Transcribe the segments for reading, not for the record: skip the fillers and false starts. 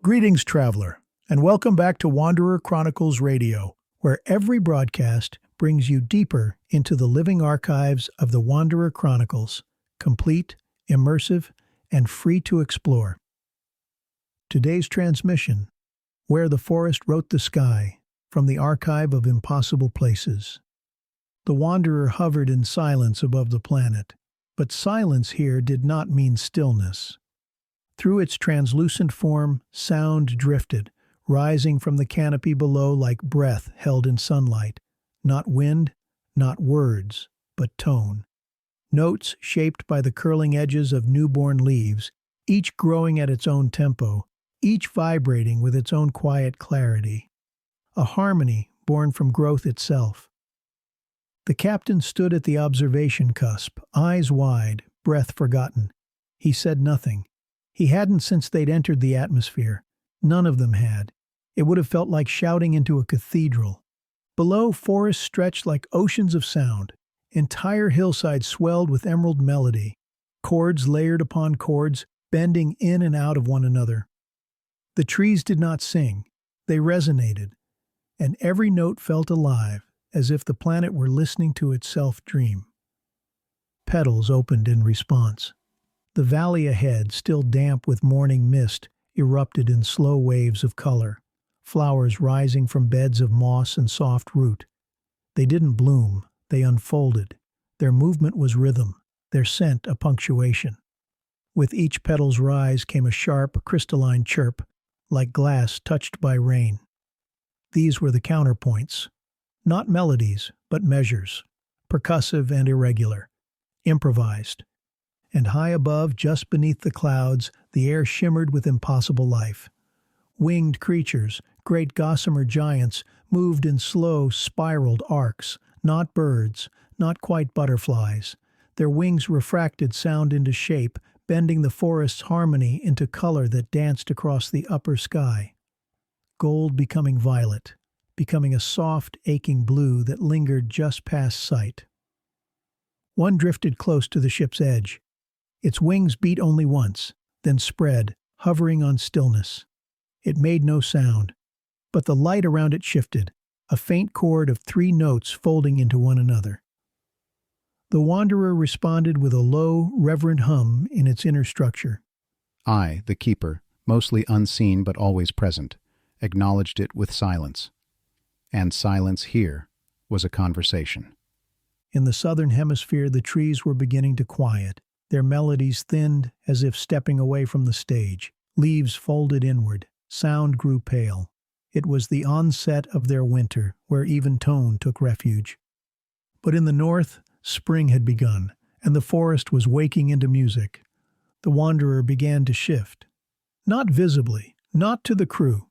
Greetings, traveler, and welcome back to Wanderer Chronicles Radio, where every broadcast brings you deeper into the living archives of the Wanderer Chronicles, complete, immersive, and free to explore. Today's transmission, Where the Forest Wrote the Sky, from the Archive of Impossible Places. The Wanderer hovered in silence above the planet, but silence here did not mean stillness. Through its translucent form, sound drifted, rising from the canopy below like breath held in sunlight. Not wind, not words, but tone. Notes shaped by the curling edges of newborn leaves, each growing at its own tempo, each vibrating with its own quiet clarity. A harmony born from growth itself. The captain stood at the observation cusp, eyes wide, breath forgotten. He said nothing. He hadn't since they'd entered the atmosphere. None of them had. It would have felt like shouting into a cathedral. Below, forests stretched like oceans of sound. Entire hillsides swelled with emerald melody. Chords layered upon chords, bending in and out of one another. The trees did not sing. They resonated. And every note felt alive, as if the planet were listening to itself dream. Petals opened in response. The valley ahead, still damp with morning mist, erupted in slow waves of color, flowers rising from beds of moss and soft root. They didn't bloom, they unfolded. Their movement was rhythm, their scent a punctuation. With each petal's rise came a sharp, crystalline chirp, like glass touched by rain. These were the counterpoints. Not melodies, but measures, percussive and irregular, improvised. And high above, just beneath the clouds, the air shimmered with impossible life. Winged creatures, great gossamer giants, moved in slow, spiraled arcs, not birds, not quite butterflies. Their wings refracted sound into shape, bending the forest's harmony into color that danced across the upper sky. Gold becoming violet, becoming a soft, aching blue that lingered just past sight. One drifted close to the ship's edge. Its wings beat only once, then spread, hovering on stillness. It made no sound, but the light around it shifted, a faint chord of 3 notes folding into one another. The wanderer responded with a low, reverent hum in its inner structure. I, the keeper, mostly unseen but always present, acknowledged it with silence. And silence here was a conversation. In the southern hemisphere, the trees were beginning to quiet. Their melodies thinned as if stepping away from the stage. Leaves folded inward. Sound grew pale. It was the onset of their winter, where even tone took refuge. But in the north, spring had begun, and the forest was waking into music. The wanderer began to shift. Not visibly, not to the crew,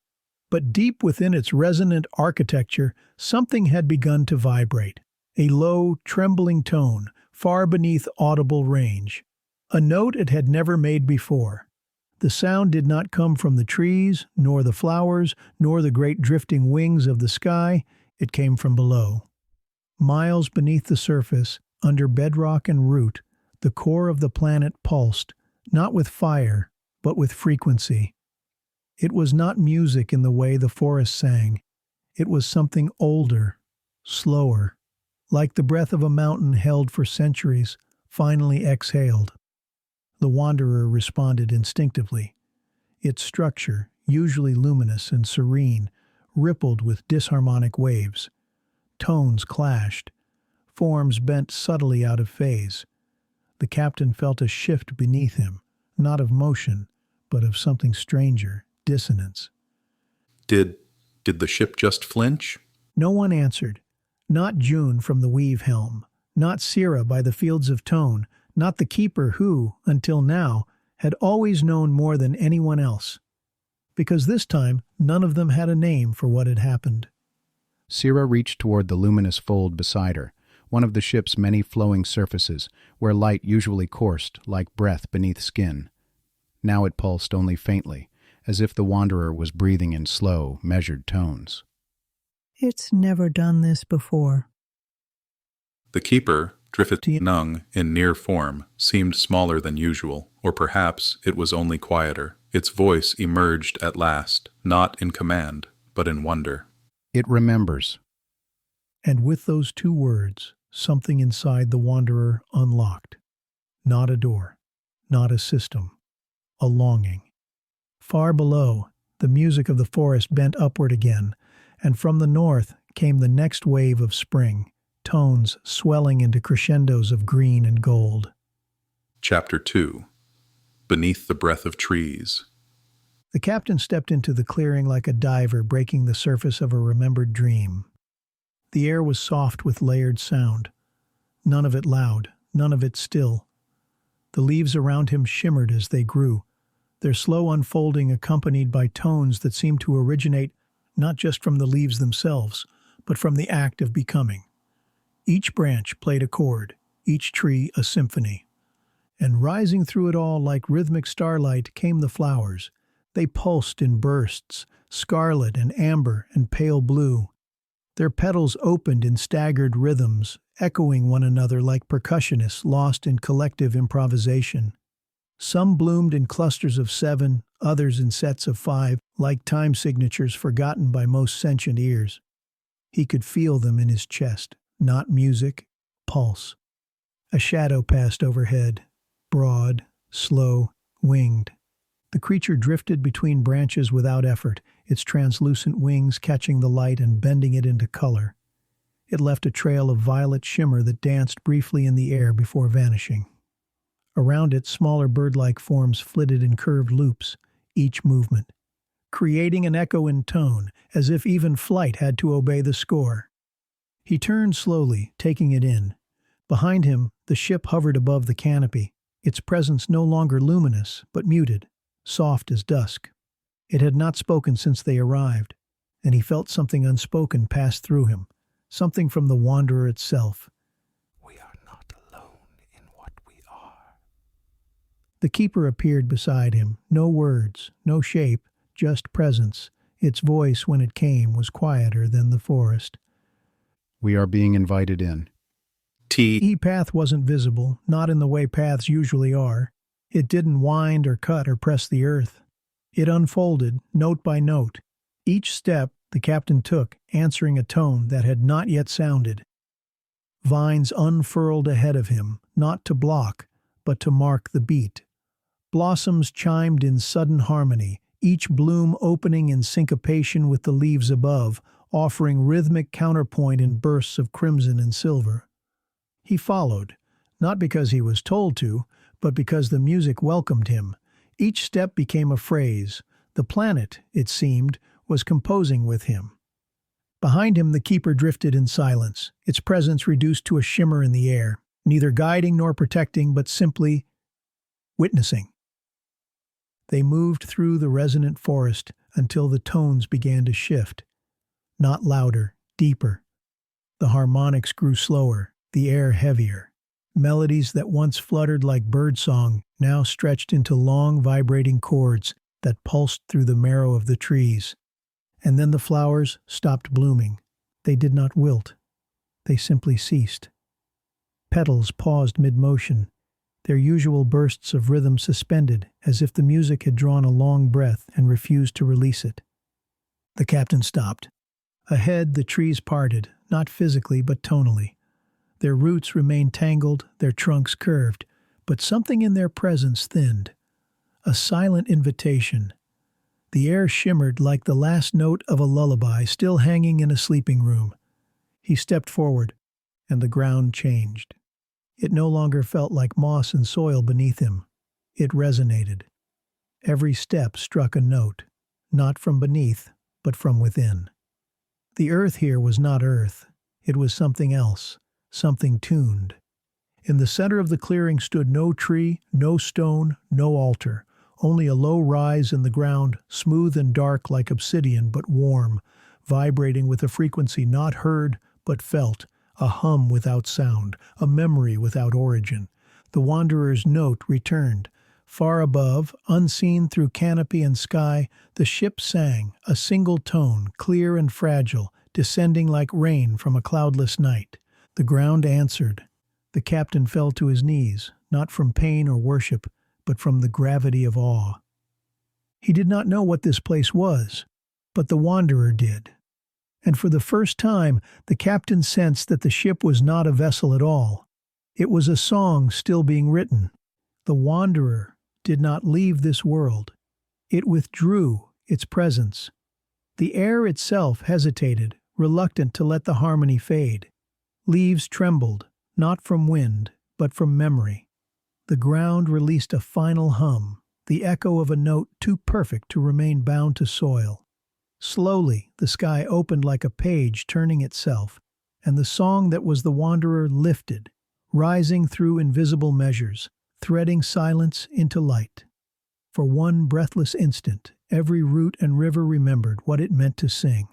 but deep within its resonant architecture, something had begun to vibrate. A low, trembling tone, far beneath audible range. A note it had never made before. The sound did not come from the trees, nor the flowers, nor the great drifting wings of the sky. It came from below. Miles beneath the surface, under bedrock and root, the core of the planet pulsed, not with fire, but with frequency. It was not music in the way the forest sang. It was something older, slower, like the breath of a mountain held for centuries, finally exhaled. The wanderer responded instinctively. Its structure, usually luminous and serene, rippled with disharmonic waves. Tones clashed. Forms bent subtly out of phase. The captain felt a shift beneath him, not of motion, but of something stranger, dissonance. Did the ship just flinch? No one answered. Not June from the weave helm, not Syrah by the fields of tone, not the keeper who, until now, had always known more than anyone else. Because this time, none of them had a name for what had happened. Syrah reached toward the luminous fold beside her, one of the ship's many flowing surfaces, where light usually coursed like breath beneath skin. Now it pulsed only faintly, as if the wanderer was breathing in slow, measured tones. It's never done this before. The keeper, Drifit-Nung, in near form, seemed smaller than usual, or perhaps it was only quieter, Its voice emerged at last, not in command, but in wonder. It remembers. And with those two words, something inside the wanderer unlocked. Not a door, not a system, a longing. Far below, the music of the forest bent upward again, and from the north came the next wave of spring, tones swelling into crescendos of green and gold. Chapter 2. Beneath the Breath of Trees. The captain stepped into the clearing like a diver breaking the surface of a remembered dream. The air was soft with layered sound, none of it loud, none of it still. The leaves around him shimmered as they grew, their slow unfolding accompanied by tones that seemed to originate not just from the leaves themselves, but from the act of becoming. Each branch played a chord, each tree a symphony. And rising through it all like rhythmic starlight came the flowers. They pulsed in bursts, scarlet and amber and pale blue. Their petals opened in staggered rhythms, echoing one another like percussionists lost in collective improvisation. Some bloomed in clusters of 7, others in sets of 5, like time signatures forgotten by most sentient ears. He could feel them in his chest, not music, pulse. A shadow passed overhead, broad, slow, winged. The creature drifted between branches without effort, its translucent wings catching the light and bending it into color. It left a trail of violet shimmer that danced briefly in the air before vanishing. Around it, smaller bird-like forms flitted in curved loops, each movement, creating an echo in tone, as if even flight had to obey the score. He turned slowly, taking it in. Behind him, the ship hovered above the canopy, its presence no longer luminous, but muted, soft as dusk. It had not spoken since they arrived, and he felt something unspoken pass through him, something from the wanderer itself. We are not alone in what we are. The keeper appeared beside him, no words, no shape, just presence. Its voice, when it came, was quieter than the forest. We are being invited in. The path wasn't visible, not in the way paths usually are. It didn't wind or cut or press the earth. It unfolded, note by note. Each step the captain took, answering a tone that had not yet sounded. Vines unfurled ahead of him, not to block, but to mark the beat. Blossoms chimed in sudden harmony, each bloom opening in syncopation with the leaves above, offering rhythmic counterpoint in bursts of crimson and silver. He followed, not because he was told to, but because the music welcomed him. Each step became a phrase. The planet, it seemed, was composing with him. Behind him the keeper drifted in silence, its presence reduced to a shimmer in the air, neither guiding nor protecting, but simply witnessing. They moved through the resonant forest until the tones began to shift. Not louder, deeper. The harmonics grew slower, the air heavier. Melodies that once fluttered like birdsong now stretched into long vibrating chords that pulsed through the marrow of the trees. And then the flowers stopped blooming. They did not wilt. They simply ceased. Petals paused mid-motion, their usual bursts of rhythm suspended, as if the music had drawn a long breath and refused to release it. The captain stopped. Ahead, the trees parted, not physically but tonally. Their roots remained tangled, their trunks curved, but something in their presence thinned. A silent invitation. The air shimmered like the last note of a lullaby still hanging in a sleeping room. He stepped forward, and the ground changed. It no longer felt like moss and soil beneath him. It resonated. Every step struck a note, not from beneath, but from within. The earth here was not earth. It was something else. Something tuned. In the center of the clearing stood no tree, no stone, no altar, only a low rise in the ground, smooth and dark like obsidian but warm, vibrating with a frequency not heard but felt, a hum without sound, a memory without origin. The wanderer's note returned. Far above, unseen through canopy and sky, the ship sang, a single tone, clear and fragile, descending like rain from a cloudless night. The ground answered. The captain fell to his knees, not from pain or worship, but from the gravity of awe. He did not know what this place was, but the wanderer did. And for the first time, the captain sensed that the ship was not a vessel at all. It was a song still being written. The wanderer did not leave this world. It withdrew its presence. The air itself hesitated, reluctant to let the harmony fade. Leaves trembled, not from wind, but from memory. The ground released a final hum, the echo of a note too perfect to remain bound to soil. Slowly, the sky opened like a page turning itself, and the song that was the wanderer lifted, rising through invisible measures, threading silence into light. For one breathless instant, every root and river remembered what it meant to sing.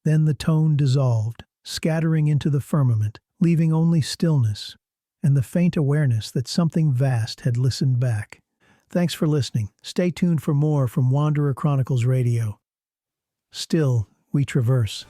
Then the tone dissolved, scattering into the firmament, leaving only stillness and the faint awareness that something vast had listened back. Thanks for listening. Stay tuned for more from Wanderer Chronicles Radio. Still, we traverse.